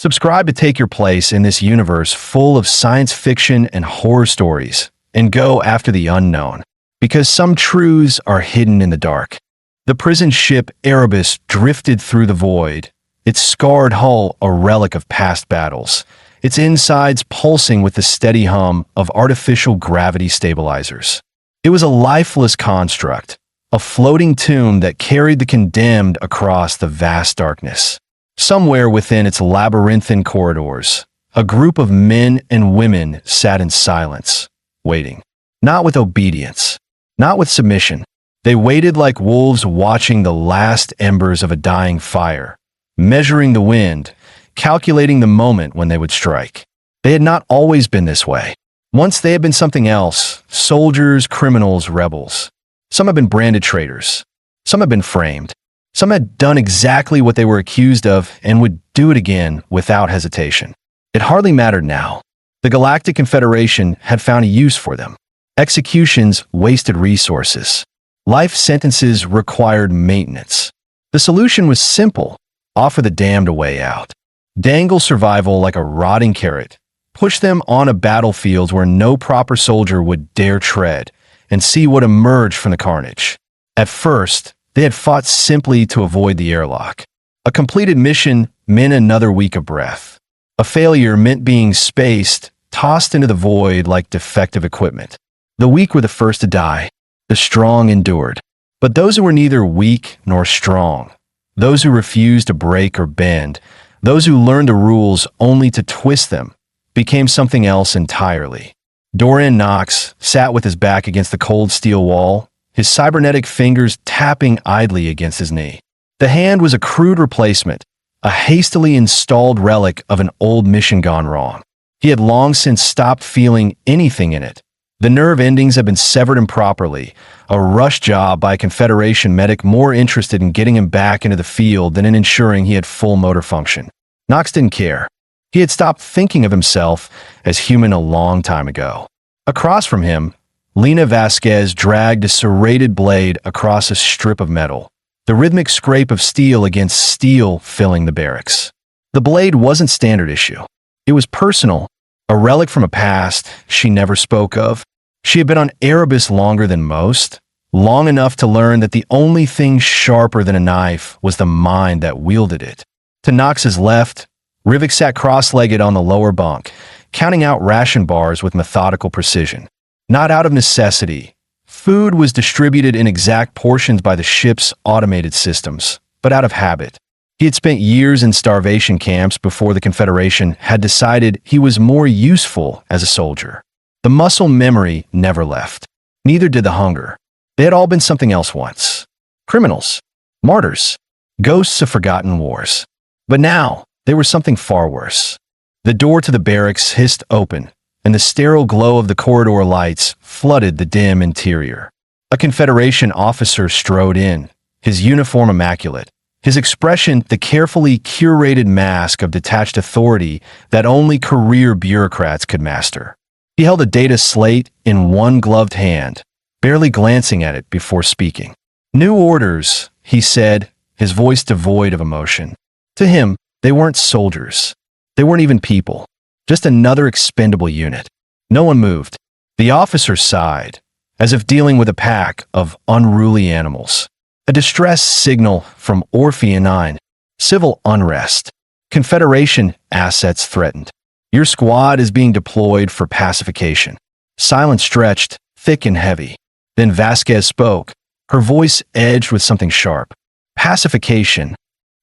Subscribe to take your place in this universe full of science fiction and horror stories, and go after the unknown, because some truths are hidden in the dark. The prison ship Erebus drifted through the void, its scarred hull a relic of past battles, its insides pulsing with the steady hum of artificial gravity stabilizers. It was a lifeless construct, a floating tomb that carried the condemned across the vast darkness. Somewhere within its labyrinthine corridors, a group of men and women sat in silence, waiting. Not with obedience, not with submission. They waited like wolves watching the last embers of a dying fire, measuring the wind, calculating the moment when they would strike. They had not always been this way. Once they had been something else, soldiers, criminals, rebels. Some had been branded traitors. Some had been framed. Some had done exactly what they were accused of and would do it again without hesitation. It hardly mattered now. The Galactic Confederation had found a use for them. Executions wasted resources. Life sentences required maintenance. The solution was simple: offer the damned a way out. Dangle survival like a rotting carrot. Push them on a battlefield where no proper soldier would dare tread, and see what emerged from the carnage. At first, they had fought simply to avoid the airlock. A completed mission meant another week of breath. A failure meant being spaced, tossed into the void like defective equipment. The weak were the first to die. The strong endured. But those who were neither weak nor strong, those who refused to break or bend, those who learned the rules only to twist them, became something else entirely. Dorian Knox sat with his back against the cold steel wall, his cybernetic fingers tapping idly against his knee. The hand was a crude replacement, a hastily installed relic of an old mission gone wrong. He had long since stopped feeling anything in it. The nerve endings had been severed improperly, a rush job by a Confederation medic more interested in getting him back into the field than in ensuring he had full motor function. Knox didn't care. He had stopped thinking of himself as human a long time ago. Across from him, Lena Vasquez dragged a serrated blade across a strip of metal, the rhythmic scrape of steel against steel filling the barracks. The blade wasn't standard issue. It was personal, a relic from a past she never spoke of. She had been on Erebus longer than most, long enough to learn that the only thing sharper than a knife was the mind that wielded it. To Knox's left, Rivik sat cross-legged on the lower bunk, counting out ration bars with methodical precision. Not out of necessity. Food was distributed in exact portions by the ship's automated systems, but out of habit. He had spent years in starvation camps before the Confederation had decided he was more useful as a soldier. The muscle memory never left. Neither did the hunger. They had all been something else once. Criminals. Martyrs. Ghosts of forgotten wars. But now, they were something far worse. The door to the barracks hissed open, and the sterile glow of the corridor lights flooded the dim interior. A Confederation officer strode in, his uniform immaculate, his expression the carefully curated mask of detached authority that only career bureaucrats could master. He held a data slate in one gloved hand, barely glancing at it before speaking. "New orders," he said, his voice devoid of emotion. To him, they weren't soldiers. They weren't even people. Just another expendable unit. No one moved. The officer sighed, as if dealing with a pack of unruly animals. A distress signal from Orpheus 9. Civil unrest. Confederation assets threatened. Your squad is being deployed for pacification. Silence stretched, thick and heavy. Then Vasquez spoke, her voice edged with something sharp. Pacification.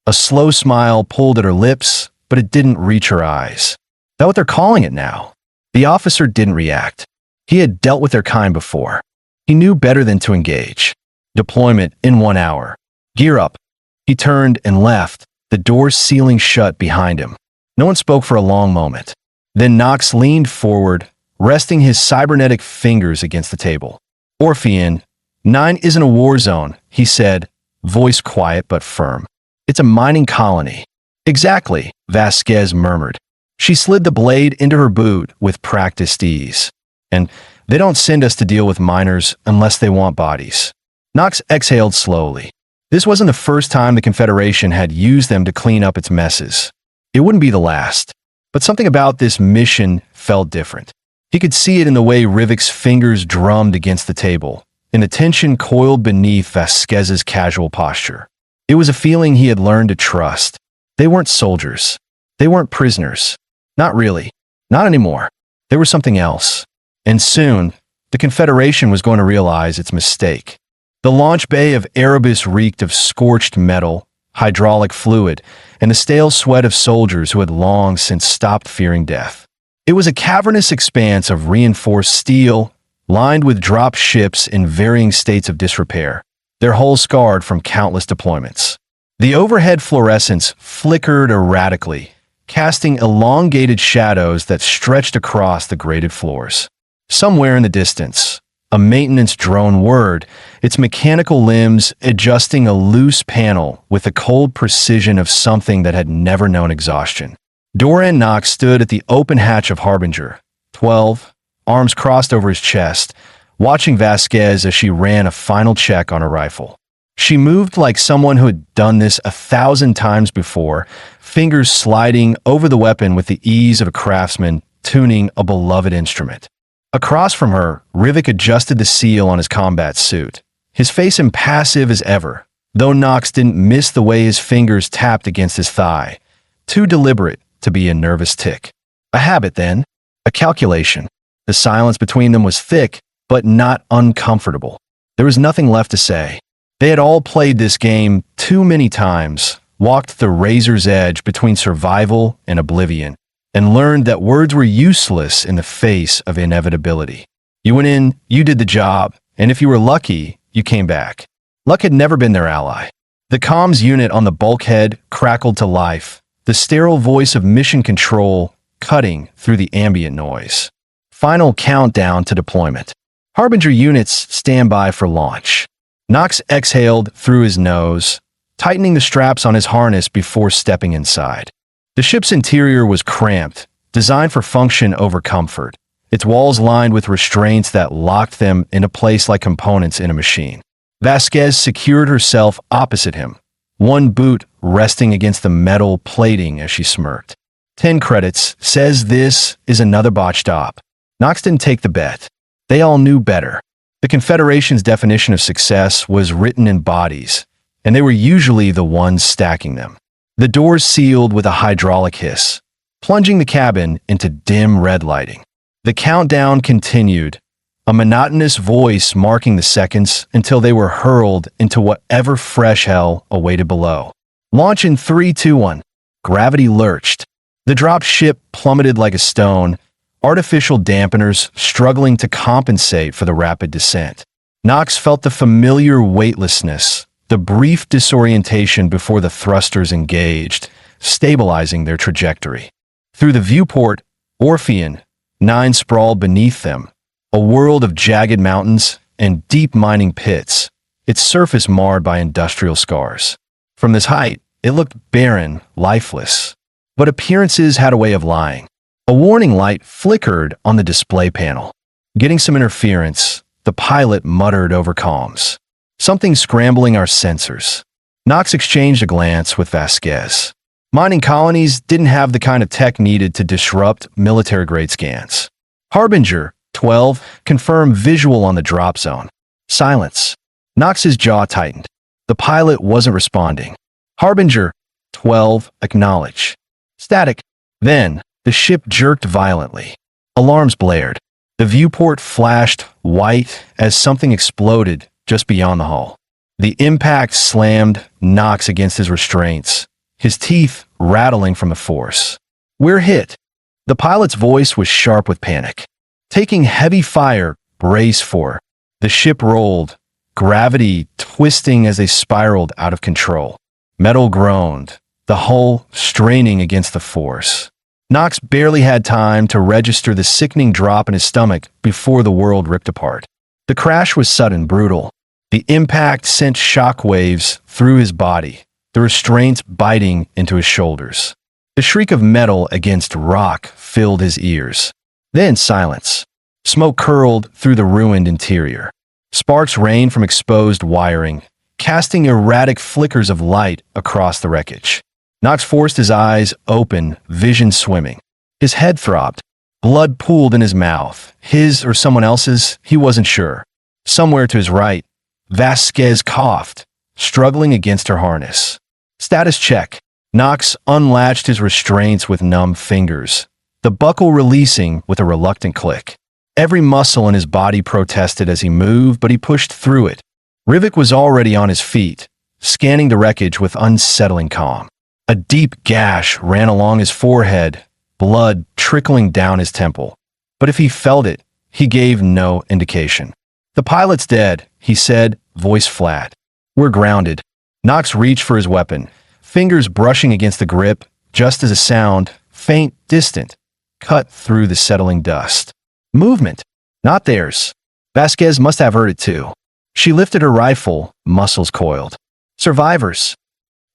A slow smile pulled at her lips, but it didn't reach her eyes. Is that what they're calling it now? The officer didn't react. He had dealt with their kind before. He knew better than to engage. Deployment in 1 hour. Gear up. He turned and left, the door sealing shut behind him. No one spoke for a long moment. Then Knox leaned forward, resting his cybernetic fingers against the table. Orpheus 9 isn't a war zone, he said, voice quiet but firm. It's a mining colony. Exactly, Vasquez murmured. She slid the blade into her boot with practiced ease. And they don't send us to deal with miners unless they want bodies. Knox exhaled slowly. This wasn't the first time the Confederation had used them to clean up its messes. It wouldn't be the last. But something about this mission felt different. He could see it in the way Rivik's fingers drummed against the table, in the tension coiled beneath Vasquez's casual posture. It was a feeling he had learned to trust. They weren't soldiers. They weren't prisoners. Not really. Not anymore. They were something else. And soon, the Confederation was going to realize its mistake. The launch bay of Erebus reeked of scorched metal, hydraulic fluid, and the stale sweat of soldiers who had long since stopped fearing death. It was a cavernous expanse of reinforced steel, lined with dropped ships in varying states of disrepair, their hulls scarred from countless deployments. The overhead fluorescence flickered erratically, casting elongated shadows that stretched across the grated floors. Somewhere in the distance, a maintenance drone whirred, its mechanical limbs adjusting a loose panel with the cold precision of something that had never known exhaustion. Doran Knox stood at the open hatch of Harbinger, 12, arms crossed over his chest, watching Vasquez as she ran a final check on her rifle. She moved like someone who had done this 1,000 times before, fingers sliding over the weapon with the ease of a craftsman tuning a beloved instrument. Across from her, Rivik adjusted the seal on his combat suit, his face impassive as ever, though Knox didn't miss the way his fingers tapped against his thigh, too deliberate to be a nervous tick. A habit, then. A calculation. The silence between them was thick, but not uncomfortable. There was nothing left to say. They had all played this game too many times, walked the razor's edge between survival and oblivion, and learned that words were useless in the face of inevitability. You went in, you did the job, and if you were lucky, you came back. Luck had never been their ally. The comms unit on the bulkhead crackled to life, the sterile voice of mission control cutting through the ambient noise. Final countdown to deployment. Harbinger units stand by for launch. Knox exhaled through his nose, tightening the straps on his harness before stepping inside. The ship's interior was cramped, designed for function over comfort, its walls lined with restraints that locked them into place like components in a machine. Vasquez secured herself opposite him, one boot resting against the metal plating as she smirked. 10 credits, says this is another botched op. Knox didn't take the bet. They all knew better. The Confederation's definition of success was written in bodies, and they were usually the ones stacking them. The doors sealed with a hydraulic hiss, plunging the cabin into dim red lighting. The countdown continued, a monotonous voice marking the seconds until they were hurled into whatever fresh hell awaited below. Launch in 3, 2, 1. Gravity lurched. The dropped ship plummeted like a stone, artificial dampeners struggling to compensate for the rapid descent. Knox felt the familiar weightlessness, the brief disorientation before the thrusters engaged, stabilizing their trajectory. Through the viewport, Orpheon, 9 sprawled beneath them, a world of jagged mountains and deep mining pits, its surface marred by industrial scars. From this height, it looked barren, lifeless. But appearances had a way of lying. A warning light flickered on the display panel. Getting some interference, the pilot muttered over comms. Something scrambling our sensors. Knox exchanged a glance with Vasquez. Mining colonies didn't have the kind of tech needed to disrupt military-grade scans. Harbinger, 12, confirmed visual on the drop zone. Silence. Knox's jaw tightened. The pilot wasn't responding. Harbinger, 12, acknowledge. Static. Then, the ship jerked violently. Alarms blared. The viewport flashed white as something exploded just beyond the hull. The impact slammed Knox against his restraints, his teeth rattling from the force. We're hit. The pilot's voice was sharp with panic. Taking heavy fire, brace for. The ship rolled, gravity twisting as they spiraled out of control. Metal groaned, the hull straining against the force. Knox barely had time to register the sickening drop in his stomach before the world ripped apart. The crash was sudden, brutal. The impact sent shockwaves through his body, the restraints biting into his shoulders. The shriek of metal against rock filled his ears. Then silence. Smoke curled through the ruined interior. Sparks rained from exposed wiring, casting erratic flickers of light across the wreckage. Knox forced his eyes open, vision swimming. His head throbbed. Blood pooled in his mouth. His or someone else's, he wasn't sure. Somewhere to his right, Vasquez coughed, struggling against her harness. Status check. Knox unlatched his restraints with numb fingers, the buckle releasing with a reluctant click. Every muscle in his body protested as he moved, but he pushed through it. Rivik was already on his feet, scanning the wreckage with unsettling calm. A deep gash ran along his forehead, blood trickling down his temple. But if he felt it, he gave no indication. "The pilot's dead," he said, voice flat. "We're grounded." Knox reached for his weapon, fingers brushing against the grip, just as a sound, faint, distant, cut through the settling dust. Movement. Not theirs. Vasquez must have heard it too. She lifted her rifle, muscles coiled. Survivors.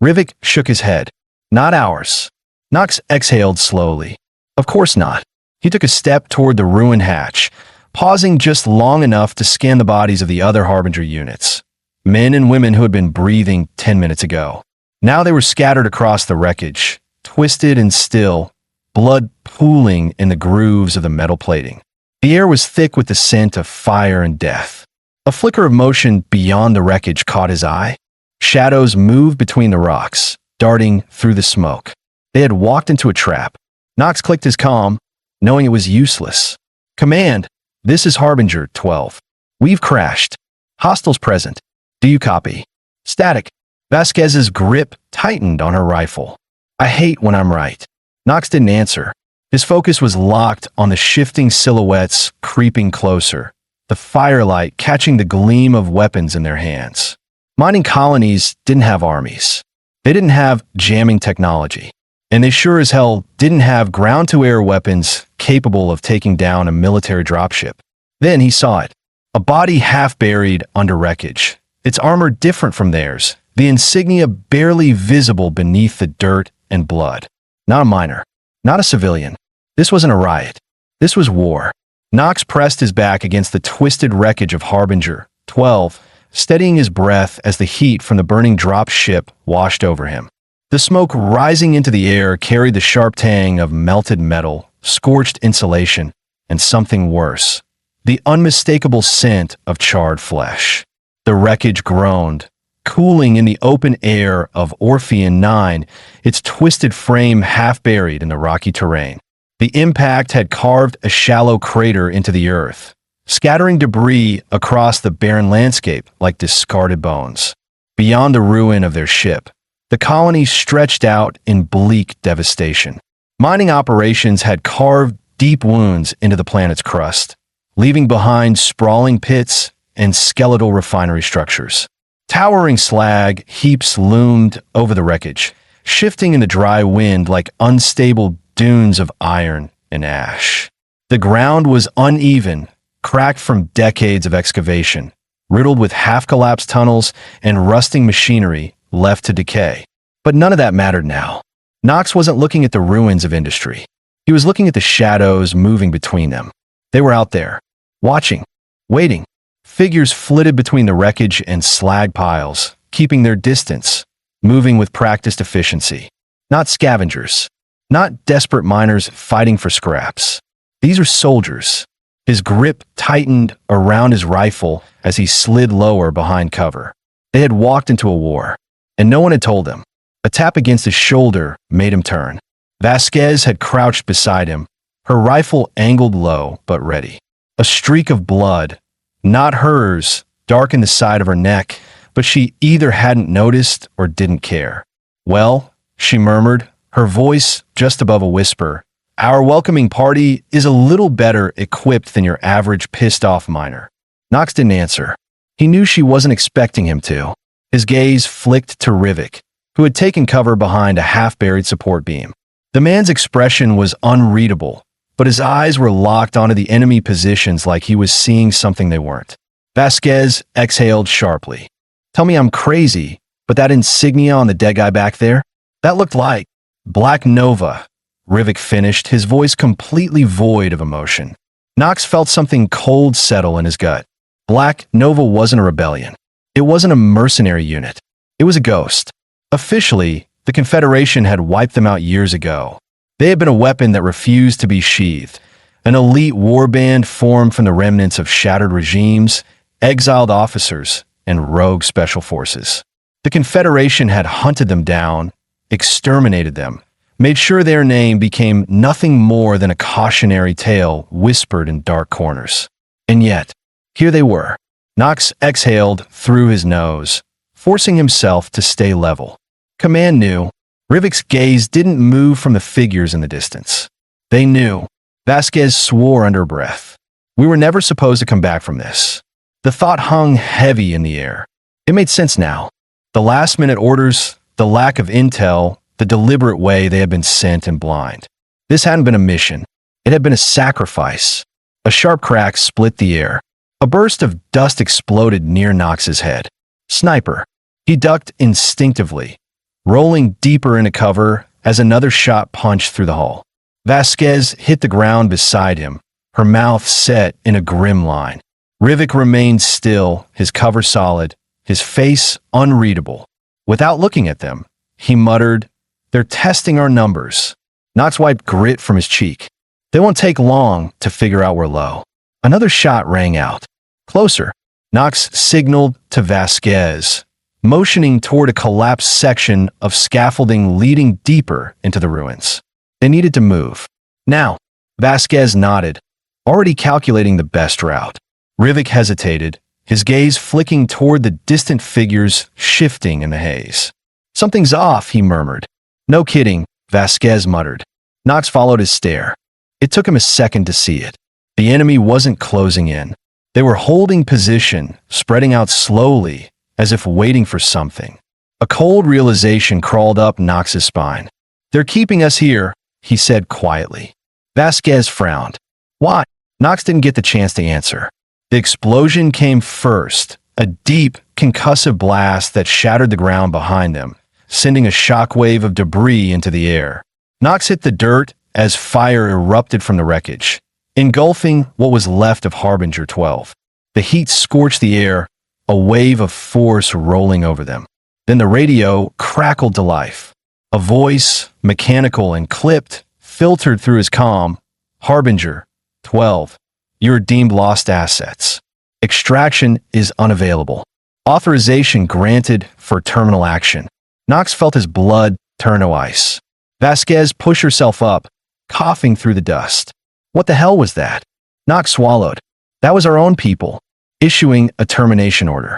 Rivik shook his head. Not ours. Knox exhaled slowly. Of course not. He took a step toward the ruined hatch, pausing just long enough to scan the bodies of the other Harbinger units. Men and women who had been breathing 10 minutes ago. Now they were scattered across the wreckage, twisted and still, blood pooling in the grooves of the metal plating. The air was thick with the scent of fire and death. A flicker of motion beyond the wreckage caught his eye. Shadows moved between the rocks, darting through the smoke. They had walked into a trap. Knox clicked his comm, knowing it was useless. "Command, this is Harbinger 12. We've crashed. Hostiles present. Do you copy?" Static. Vasquez's grip tightened on her rifle. "I hate when I'm right." Knox didn't answer. His focus was locked on the shifting silhouettes creeping closer, the firelight catching the gleam of weapons in their hands. Mining colonies didn't have armies. They didn't have jamming technology. And they sure as hell didn't have ground-to-air weapons capable of taking down a military dropship. Then he saw it. A body half buried under wreckage. Its armor different from theirs, the insignia barely visible beneath the dirt and blood. Not a miner. Not a civilian. This wasn't a riot. This was war. Knox pressed his back against the twisted wreckage of Harbinger 12, steadying his breath as the heat from the burning drop ship washed over him. The smoke rising into the air carried the sharp tang of melted metal, scorched insulation, and something worse, the unmistakable scent of charred flesh. The wreckage groaned, cooling in the open air of Orphean 9, its twisted frame half buried in the rocky terrain. The impact had carved a shallow crater into the earth, scattering debris across the barren landscape like discarded bones. Beyond the ruin of their ship, the colony stretched out in bleak devastation. Mining operations had carved deep wounds into the planet's crust, leaving behind sprawling pits and skeletal refinery structures. Towering slag heaps loomed over the wreckage, shifting in the dry wind like unstable dunes of iron and ash. The ground was uneven, cracked from decades of excavation, riddled with half-collapsed tunnels and rusting machinery left to decay. But none of that mattered now. Knox wasn't looking at the ruins of industry. He was looking at the shadows moving between them. They were out there, watching, waiting. Figures flitted between the wreckage and slag piles, keeping their distance, moving with practiced efficiency. Not scavengers. Not desperate miners fighting for scraps. These are soldiers. His grip tightened around his rifle as he slid lower behind cover. They had walked into a war, and no one had told him. A tap against his shoulder made him turn. Vasquez had crouched beside him, her rifle angled low but ready. A streak of blood, not hers, darkened the side of her neck, but she either hadn't noticed or didn't care. "Well," she murmured, her voice just above a whisper, "our welcoming party is a little better equipped than your average pissed-off miner." Knox didn't answer. He knew she wasn't expecting him to. His gaze flicked to Rivik, who had taken cover behind a half-buried support beam. The man's expression was unreadable, but his eyes were locked onto the enemy positions like he was seeing something they weren't. Vasquez exhaled sharply. "Tell me I'm crazy, but that insignia on the dead guy back there? That looked like Black Nova," Rivik finished, his voice completely void of emotion. Knox felt something cold settle in his gut. Black Nova wasn't a rebellion. It wasn't a mercenary unit. It was a ghost. Officially, The Confederation had wiped them out years ago. They had been a weapon that refused to be sheathed, an elite warband formed from the remnants of shattered regimes, exiled officers, and rogue special forces. The Confederation had hunted them down, exterminated them, made sure their name became nothing more than a cautionary tale whispered in dark corners. And yet, here they were. Nox exhaled through his nose, forcing himself to stay level. Command knew. Rivik's gaze didn't move from the figures in the distance. They knew. Vasquez swore under breath. We were never supposed to come back from this. The thought hung heavy in the air. It made sense now. The last-minute orders, the lack of intel, the deliberate way they had been sent and blind. This hadn't been a mission. It had been a sacrifice. A sharp crack split the air. A burst of dust exploded near Nox's head. Sniper. He ducked instinctively, rolling deeper into cover as another shot punched through the hull. Vasquez hit the ground beside him, her mouth set in a grim line. Rivik remained still, his cover solid, his face unreadable. Without looking at them, he muttered, "They're testing our numbers." Nox wiped grit from his cheek. They won't take long to figure out we're low. Another shot rang out. Closer. Nox signaled to Vasquez, motioning toward a collapsed section of scaffolding leading deeper into the ruins. They needed to move. Now, Vasquez nodded, already calculating the best route. Rivik hesitated, his gaze flicking toward the distant figures shifting in the haze. "Something's off," he murmured. "No kidding," Vasquez muttered. Nox followed his stare. It took him a second to see it. The enemy wasn't closing in. They were holding position, spreading out slowly, as if waiting for something. A cold realization crawled up Nox's spine. "They're keeping us here," he said quietly. Vasquez frowned. "Why?" Nox didn't get the chance to answer. The explosion came first, a deep, concussive blast that shattered the ground behind them, sending a shockwave of debris into the air. Nox hit the dirt as fire erupted from the wreckage, engulfing what was left of Harbinger 12. The heat scorched the air, a wave of force rolling over them. Then the radio crackled to life. A voice, mechanical and clipped, filtered through his comm. "Harbinger 12. You're deemed lost assets. Extraction is unavailable. Authorization granted for terminal action." Nox felt his blood turn to ice. Vasquez pushed herself up, coughing through the dust. What the hell was that? Nox swallowed. That was our own people, issuing a termination order.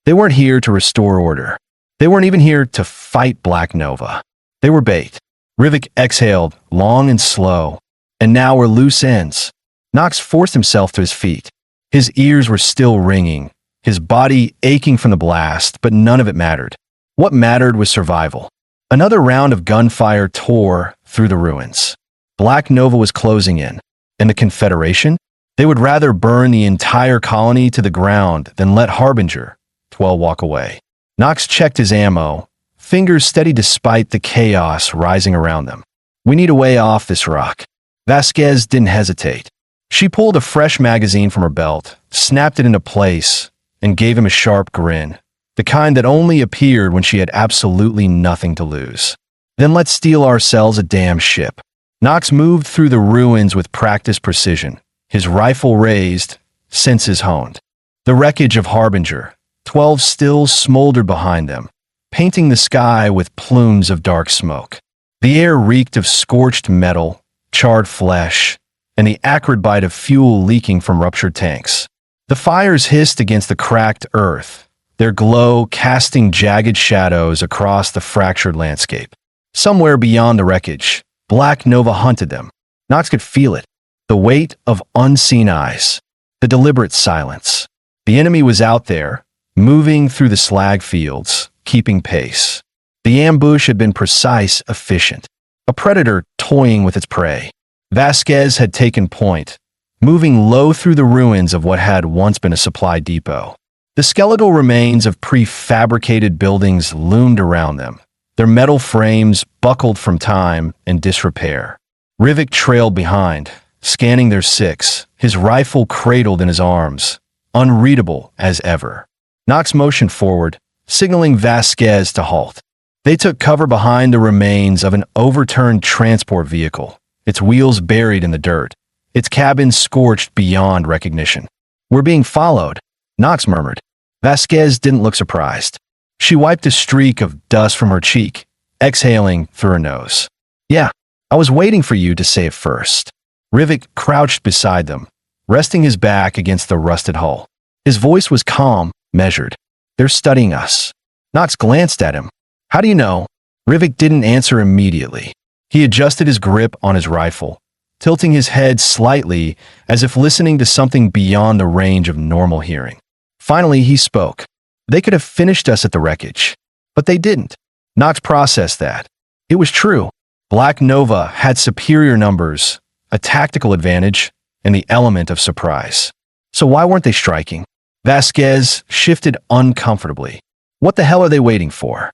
They weren't here to restore order. They weren't even here to fight Black Nova. They were bait. Rivik exhaled, long and slow. And now we're loose ends. Nox forced himself to his feet. His ears were still ringing, his body aching from the blast, but none of it mattered. What mattered was survival. Another round of gunfire tore through the ruins. Black Nova was closing in. And the Confederation? They would rather burn the entire colony to the ground than let Harbinger 12 walk away. Nox checked his ammo, fingers steady despite the chaos rising around them. "We need a way off this rock." Vasquez didn't hesitate. She pulled a fresh magazine from her belt, snapped it into place, and gave him a sharp grin, the kind that only appeared when she had absolutely nothing to lose. "Then let's steal ourselves a damn ship." Nox moved through the ruins with practiced precision, his rifle raised, senses honed. The wreckage of Harbinger 12 still smoldered behind them, painting the sky with plumes of dark smoke. The air reeked of scorched metal, charred flesh, and the acrid bite of fuel leaking from ruptured tanks. The fires hissed against the cracked earth, their glow casting jagged shadows across the fractured landscape. Somewhere beyond the wreckage, Black Nova hunted them. Nox could feel it, the weight of unseen eyes, the deliberate silence. The enemy was out there, moving through the slag fields, keeping pace. The ambush had been precise, efficient, a predator toying with its prey. Vasquez had taken point, moving low through the ruins of what had once been a supply depot. The skeletal remains of prefabricated buildings loomed around them, their metal frames buckled from time and disrepair. Rivik trailed behind, scanning their six, his rifle cradled in his arms, unreadable as ever. Nox motioned forward, signaling Vasquez to halt. They took cover behind the remains of an overturned transport vehicle, its wheels buried in the dirt, its cabin scorched beyond recognition. "We're being followed," Knox murmured. Vasquez didn't look surprised. She wiped a streak of dust from her cheek, exhaling through her nose. "Yeah, I was waiting for you to say it first." Rivik crouched beside them, resting his back against the rusted hull. His voice was calm, measured. "They're studying us." Knox glanced at him. "How do you know?" Rivik didn't answer immediately. He adjusted his grip on his rifle, tilting his head slightly as if listening to something beyond the range of normal hearing. Finally, he spoke. "They could have finished us at the wreckage, but they didn't." Knox processed that. It was true. Black Nova had superior numbers, a tactical advantage, and the element of surprise. So why weren't they striking? Vasquez shifted uncomfortably. What the hell are they waiting for?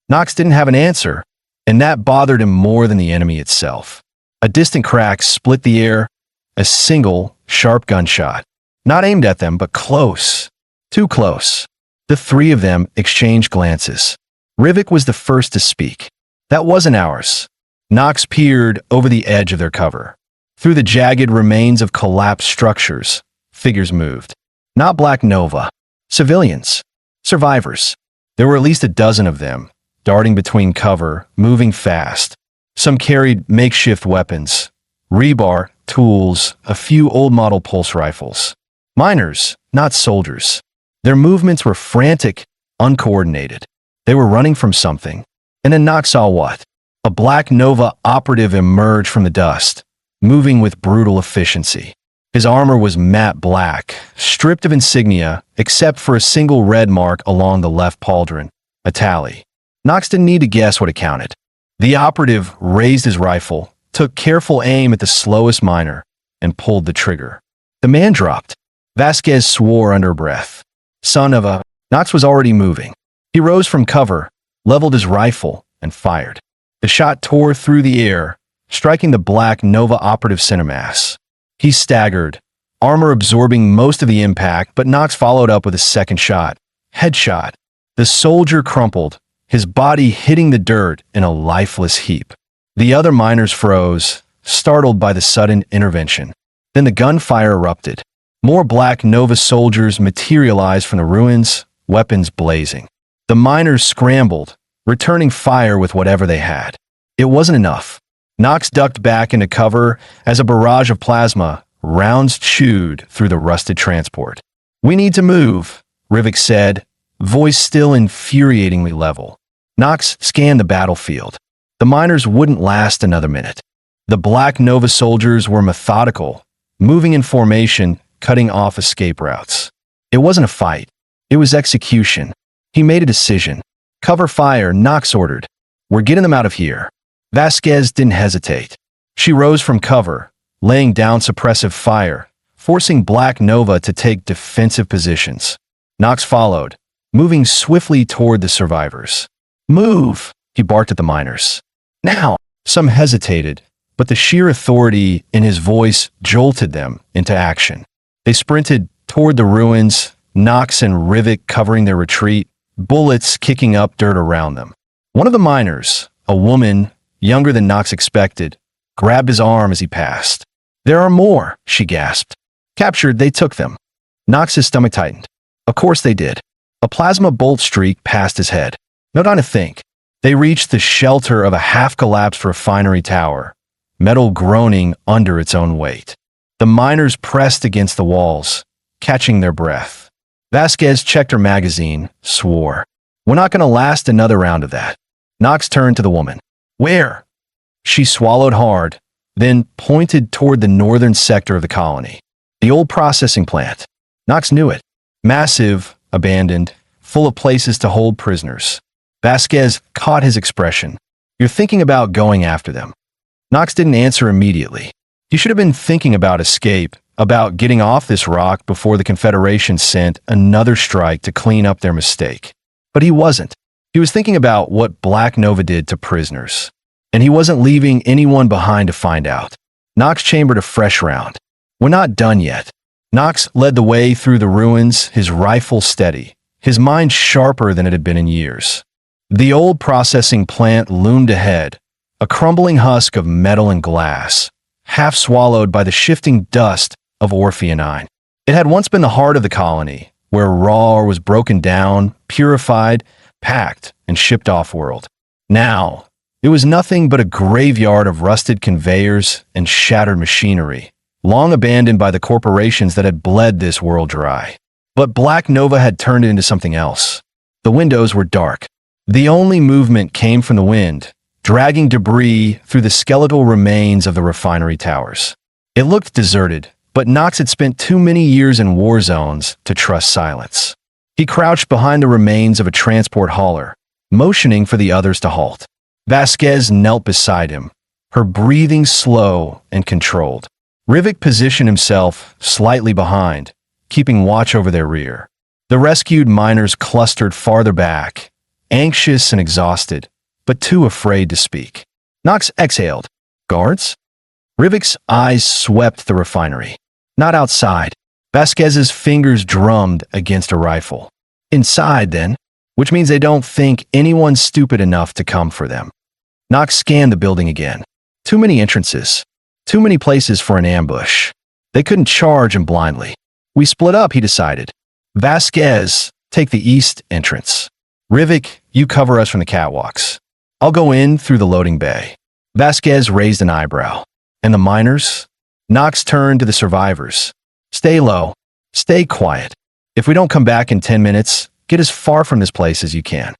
Knox didn't have an answer, and that bothered him more than the enemy itself. A distant crack split the air, a single, sharp gunshot. Not aimed at them, but close. Too close. The three of them exchanged glances. Rivik was the first to speak. "That wasn't ours." Knox peered over the edge of their cover. Through the jagged remains of collapsed structures, figures moved. Not Black Nova. Civilians. Survivors. There were at least a dozen of them, darting between cover, moving fast. Some carried makeshift weapons, rebar, tools, a few old-model pulse rifles. Miners, not soldiers. Their movements were frantic, uncoordinated. They were running from something. And then Knox saw what? A Black Nova operative emerged from the dust, moving with brutal efficiency. His armor was matte black, stripped of insignia, except for a single red mark along the left pauldron, a tally. Knox didn't need to guess what it counted. The operative raised his rifle, took careful aim at the slowest miner, and pulled the trigger. The man dropped. Vasquez swore under breath. Son of a... Knox was already moving. He rose from cover, leveled his rifle, and fired. The shot tore through the air, striking the Black Nova operative center mass. He staggered, armor absorbing most of the impact, but Knox followed up with a second shot. Headshot. The soldier crumpled, his body hitting the dirt in a lifeless heap. The other miners froze, startled by the sudden intervention. Then the gunfire erupted. More Black Nova soldiers materialized from the ruins, weapons blazing. The miners scrambled, returning fire with whatever they had. It wasn't enough. Knox ducked back into cover as a barrage of plasma, rounds chewed through the rusted transport. "We need to move," Rivik said, voice still infuriatingly level. Knox scanned the battlefield. The miners wouldn't last another minute. The Black Nova soldiers were methodical, moving in formation, cutting off escape routes. It wasn't a fight. It was execution. He made a decision. "Cover fire," Knox ordered. "We're getting them out of here." Vasquez didn't hesitate. She rose from cover, laying down suppressive fire, forcing Black Nova to take defensive positions. Knox followed, moving swiftly toward the survivors. "Move!" he barked at the miners. "Now!" Some hesitated, but the sheer authority in his voice jolted them into action. They sprinted toward the ruins, Knox and Rivik covering their retreat, bullets kicking up dirt around them. One of the miners, a woman, younger than Knox expected, grabbed his arm as he passed. "There are more," she gasped. Captured, they took them. Knox's stomach tightened. Of course they did. A plasma bolt streaked past his head. No time to think. They reached the shelter of a half-collapsed refinery tower, metal groaning under its own weight. The miners pressed against the walls, catching their breath. Vasquez checked her magazine, swore. "We're not going to last another round of that." Knox turned to the woman. "Where?" She swallowed hard, then pointed toward the northern sector of the colony. The old processing plant. Knox knew it. Massive, abandoned, full of places to hold prisoners. Vasquez caught his expression. "You're thinking about going after them." Knox didn't answer immediately. He should have been thinking about escape, about getting off this rock before the Confederation sent another strike to clean up their mistake. But he wasn't. He was thinking about what Black Nova did to prisoners. And he wasn't leaving anyone behind to find out. Knox chambered a fresh round. "We're not done yet." Knox led the way through the ruins, his rifle steady, his mind sharper than it had been in years. The old processing plant loomed ahead, a crumbling husk of metal and glass, half swallowed by the shifting dust of Orpheonine. It had once been the heart of the colony, where raw ore was broken down, purified, packed, and shipped off-world. Now, it was nothing but a graveyard of rusted conveyors and shattered machinery, long abandoned by the corporations that had bled this world dry. But Black Nova had turned it into something else. The windows were dark. The only movement came from the wind, dragging debris through the skeletal remains of the refinery towers. It looked deserted, but Knox had spent too many years in war zones to trust silence. He crouched behind the remains of a transport hauler, motioning for the others to halt. Vasquez knelt beside him, her breathing slow and controlled. Rivik positioned himself slightly behind, keeping watch over their rear. The rescued miners clustered farther back, anxious and exhausted, but too afraid to speak. Knox exhaled. Guards? Rivik's eyes swept the refinery. Not outside. Vasquez's fingers drummed against a rifle. Inside, then, which means they don't think anyone's stupid enough to come for them. Knox scanned the building again. Too many entrances. Too many places for an ambush. They couldn't charge him blindly. We split up, he decided. Vasquez, take the east entrance. Rivik, you cover us from the catwalks. I'll go in through the loading bay. Vasquez raised an eyebrow. And the miners? Knox turned to the survivors. Stay low. Stay quiet. If we don't come back in 10 minutes, get as far from this place as you can.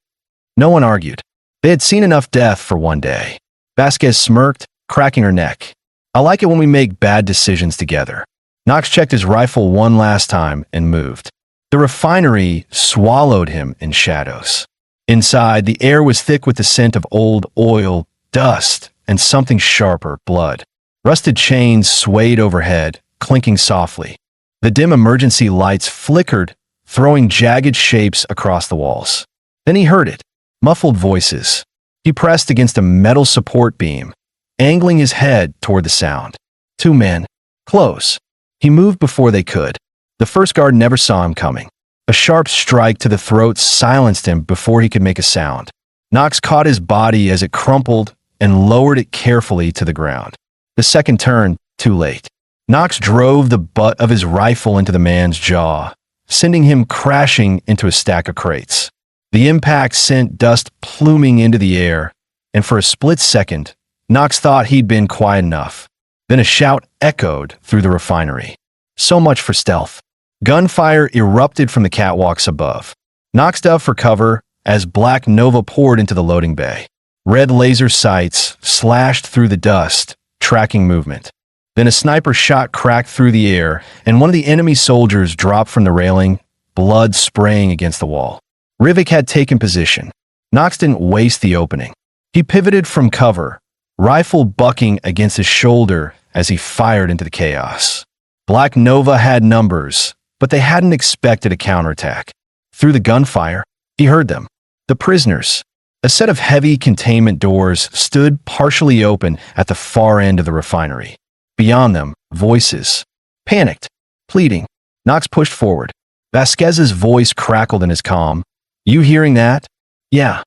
No one argued. They had seen enough death for one day. Vasquez smirked, cracking her neck. I like it when we make bad decisions together. Knox checked his rifle one last time and moved. The refinery swallowed him in shadows. Inside, the air was thick with the scent of old oil, dust, and something sharper, blood. Rusted chains swayed overhead, clinking softly. The dim emergency lights flickered, throwing jagged shapes across the walls. Then he heard it. Muffled voices. He pressed against a metal support beam, angling his head toward the sound. Two men. Close. He moved before they could. The first guard never saw him coming. A sharp strike to the throat silenced him before he could make a sound. Knox caught his body as it crumpled and lowered it carefully to the ground. The second turn, too late. Knox drove the butt of his rifle into the man's jaw, sending him crashing into a stack of crates. The impact sent dust pluming into the air, and for a split second, Knox thought he'd been quiet enough. Then a shout echoed through the refinery. So much for stealth. Gunfire erupted from the catwalks above. Knox dove for cover as Black Nova poured into the loading bay. Red laser sights slashed through the dust, tracking movement. Then a sniper shot cracked through the air, and one of the enemy soldiers dropped from the railing, blood spraying against the wall. Rivik had taken position. Knox didn't waste the opening. He pivoted from cover, rifle bucking against his shoulder as he fired into the chaos. Black Nova had numbers, but they hadn't expected a counterattack. Through the gunfire, he heard them. The prisoners. A set of heavy containment doors stood partially open at the far end of the refinery. Beyond them, voices. Panicked. Pleading. Knox pushed forward. Vasquez's voice crackled in his calm. You hearing that? Yeah.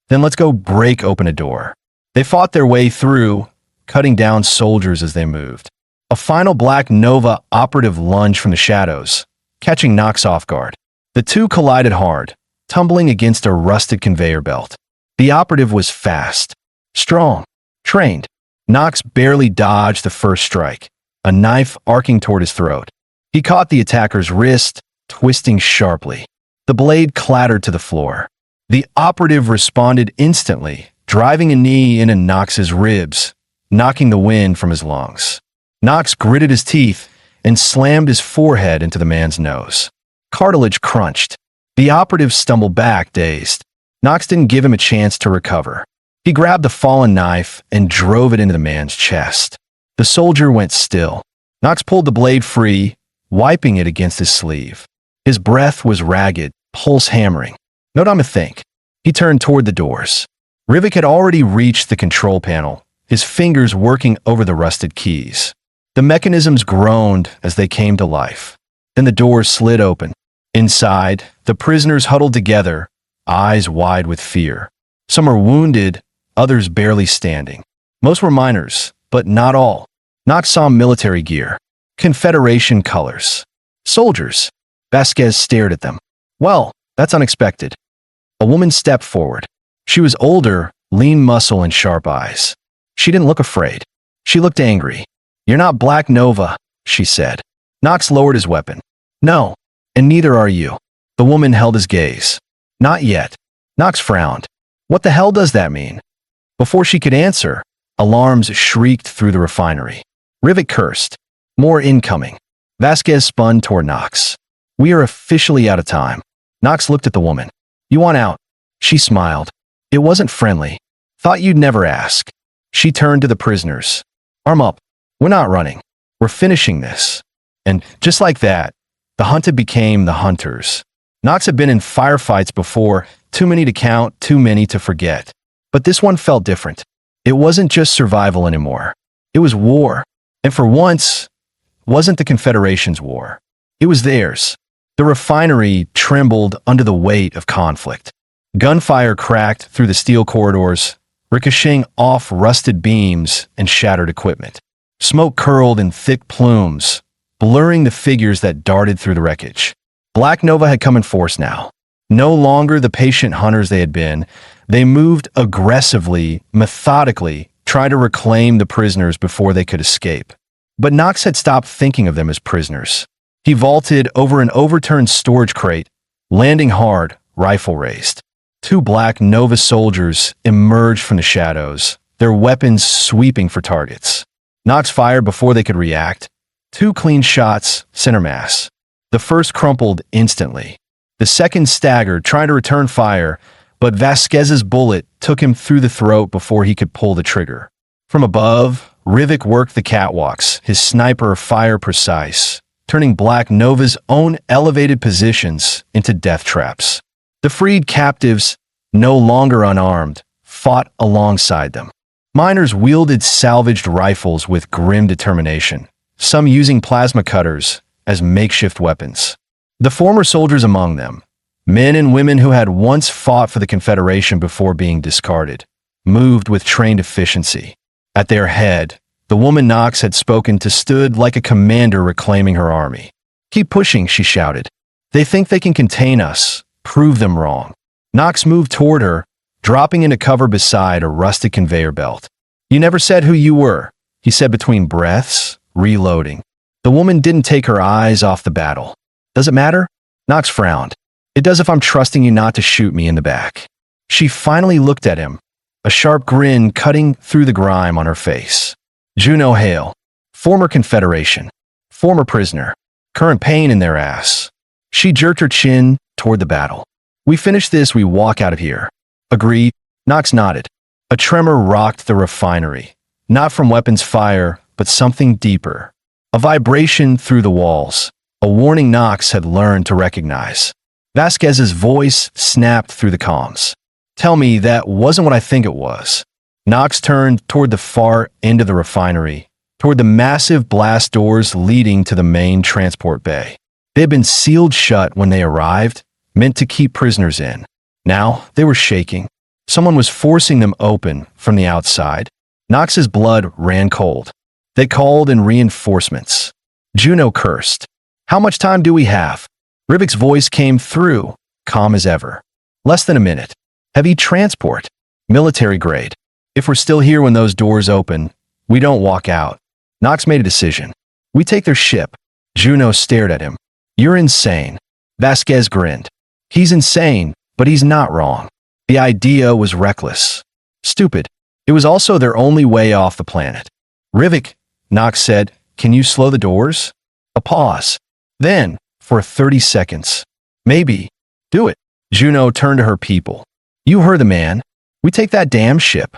Then let's go break open a door. They fought their way through, cutting down soldiers as they moved. A final Black Nova operative lunged from the shadows, catching Knox off guard. The two collided hard, tumbling against a rusted conveyor belt. The operative was fast, strong, trained. Knox barely dodged the first strike, a knife arcing toward his throat. He caught the attacker's wrist, twisting sharply. The blade clattered to the floor. The operative responded instantly, driving a knee into Knox's ribs, knocking the wind from his lungs. Knox gritted his teeth and slammed his forehead into the man's nose. Cartilage crunched. The operative stumbled back, dazed. Knox didn't give him a chance to recover. He grabbed the fallen knife and drove it into the man's chest. The soldier went still. Knox pulled the blade free, wiping it against his sleeve. His breath was ragged, pulse hammering. No time to think. He turned toward the doors. Rivik had already reached the control panel, his fingers working over the rusted keys. The mechanisms groaned as they came to life. Then the doors slid open. Inside, the prisoners huddled together, eyes wide with fear. Some were wounded, others barely standing. Most were miners, but not all. Knox saw military gear, Confederation colors. Soldiers. Vasquez stared at them. Well, that's unexpected. A woman stepped forward. She was older, lean muscle and sharp eyes. She didn't look afraid. She looked angry. You're not Black Nova, she said. Knox lowered his weapon. No, and neither are you. The woman held his gaze. Not yet. Knox frowned. What the hell does that mean? Before she could answer, alarms shrieked through the refinery. Rivik cursed. More incoming. Vasquez spun toward Knox. We are officially out of time. Knox looked at the woman. You want out? She smiled. It wasn't friendly. Thought you'd never ask. She turned to the prisoners. Arm up. We're not running. We're finishing this. And just like that, the hunted became the hunters. Knox had been in firefights before, too many to count, too many to forget. But this one felt different. It wasn't just survival anymore. It was war. And for once, it wasn't the Confederation's war. It was theirs. The refinery trembled under the weight of conflict. Gunfire cracked through the steel corridors, ricocheting off rusted beams and shattered equipment. Smoke curled in thick plumes, blurring the figures that darted through the wreckage. Black Nova had come in force now. No longer the patient hunters they had been, they moved aggressively, methodically, trying to reclaim the prisoners before they could escape. But Knox had stopped thinking of them as prisoners. He vaulted over an overturned storage crate, landing hard, rifle raised. Two Black Nova soldiers emerged from the shadows, their weapons sweeping for targets. Knox fired before they could react. Two clean shots, center mass. The first crumpled instantly. The second staggered, trying to return fire, but Vasquez's bullet took him through the throat before he could pull the trigger. From above, Rivik worked the catwalks, his sniper fire precise, turning Black Nova's own elevated positions into death traps. The freed captives, no longer unarmed, fought alongside them. Miners wielded salvaged rifles with grim determination, some using plasma cutters as makeshift weapons. The former soldiers among them, men and women who had once fought for the Confederation before being discarded, moved with trained efficiency. At their head, the woman Knox had spoken to stood like a commander reclaiming her army. Keep pushing, she shouted. They think they can contain us. Prove them wrong. Knox moved toward her, dropping into cover beside a rusted conveyor belt. You never said who you were, he said between breaths, reloading. The woman didn't take her eyes off the battle. Does it matter? Knox frowned. It does if I'm trusting you not to shoot me in the back. She finally looked at him, a sharp grin cutting through the grime on her face. Juno Hale, former Confederation, former prisoner, current pain in their ass. She jerked her chin toward the battle. We finish this, we walk out of here. Agreed. Knox nodded. A tremor rocked the refinery, not from weapons fire, but something deeper. A vibration through the walls, a warning Knox had learned to recognize. Vasquez's voice snapped through the comms. Tell me that wasn't what I think it was. Knox turned toward the far end of the refinery, toward the massive blast doors leading to the main transport bay. They had been sealed shut when they arrived, meant to keep prisoners in. Now they were shaking. Someone was forcing them open from the outside. Knox's blood ran cold. They called in reinforcements. Juno cursed. How much time do we have? Rivik's voice came through, calm as ever. Less than a minute. Heavy transport. Military grade. If we're still here when those doors open, we don't walk out. Knox made a decision. We take their ship. Juno stared at him. You're insane. Vasquez grinned. He's insane, but he's not wrong. The idea was reckless. Stupid. It was also their only way off the planet. Rivik, Knox said, can you slow the doors? A pause. Then, for 30 seconds. Maybe. Do it. Juno turned to her people. You heard the man. We take that damn ship.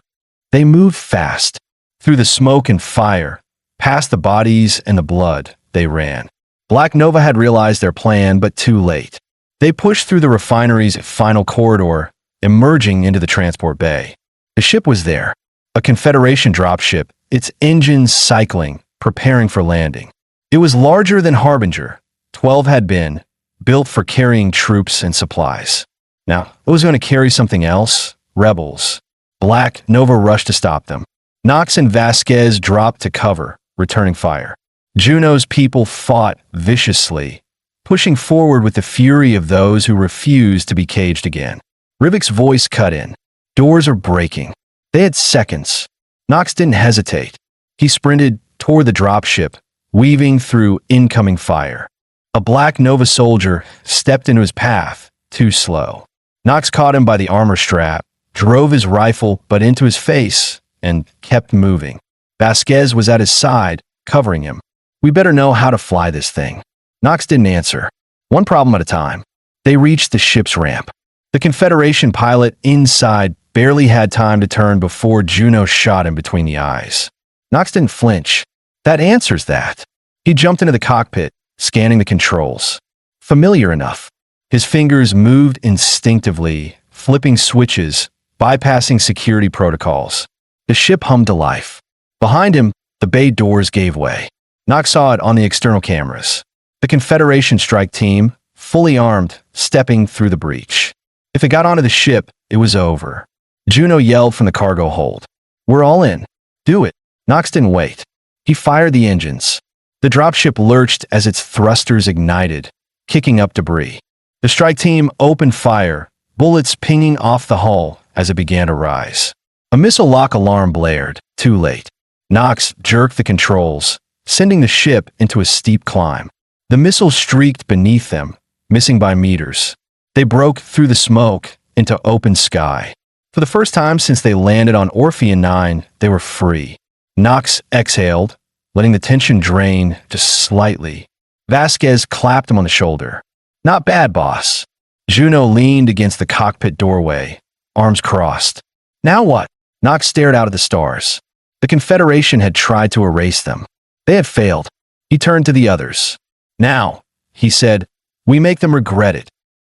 They moved fast. Through the smoke and fire, past the bodies and the blood, they ran. Black Nova had realized their plan, but too late. They pushed through the refinery's final corridor, emerging into the transport bay. The ship was there, a Confederation dropship, its engines cycling, preparing for landing. It was larger than Harbinger. 12 had been, built for carrying troops and supplies. Now, it was going to carry something else, rebels. Black Nova rushed to stop them. Knox and Vasquez dropped to cover, returning fire. Juno's people fought viciously, pushing forward with the fury of those who refused to be caged again. Rivik's voice cut in. Doors are breaking. They had seconds. Knox didn't hesitate. He sprinted toward the dropship, weaving through incoming fire. A Black Nova soldier stepped into his path, too slow. Knox caught him by the armor strap, drove his rifle but into his face, and kept moving. Vasquez was at his side, covering him. We better know how to fly this thing. Knox didn't answer. One problem at a time. They reached the ship's ramp. The Confederation pilot inside barely had time to turn before Juno shot him between the eyes. Knox didn't flinch. That answers that. He jumped into the cockpit, scanning the controls. Familiar enough. His fingers moved instinctively, flipping switches, bypassing security protocols. The ship hummed to life. Behind him, the bay doors gave way. Knox saw it on the external cameras. The Confederation strike team, fully armed, stepping through the breach. If it got onto the ship, it was over. Juno yelled from the cargo hold. We're all in. Do it. Knox didn't wait. He fired the engines. The dropship lurched as its thrusters ignited, kicking up debris. The strike team opened fire, bullets pinging off the hull as it began to rise. A missile lock alarm blared, too late. Knox jerked the controls, sending the ship into a steep climb. The missile streaked beneath them, missing by meters. They broke through the smoke into open sky. For the first time since they landed on Orpheum 9, they were free. Knox exhaled, letting the tension drain just slightly. Vasquez clapped him on the shoulder. Not bad, boss. Juno leaned against the cockpit doorway, arms crossed. Now what? Knox stared out at the stars. The Confederation had tried to erase them. They had failed. He turned to the others. Now, he said, we make them regret it.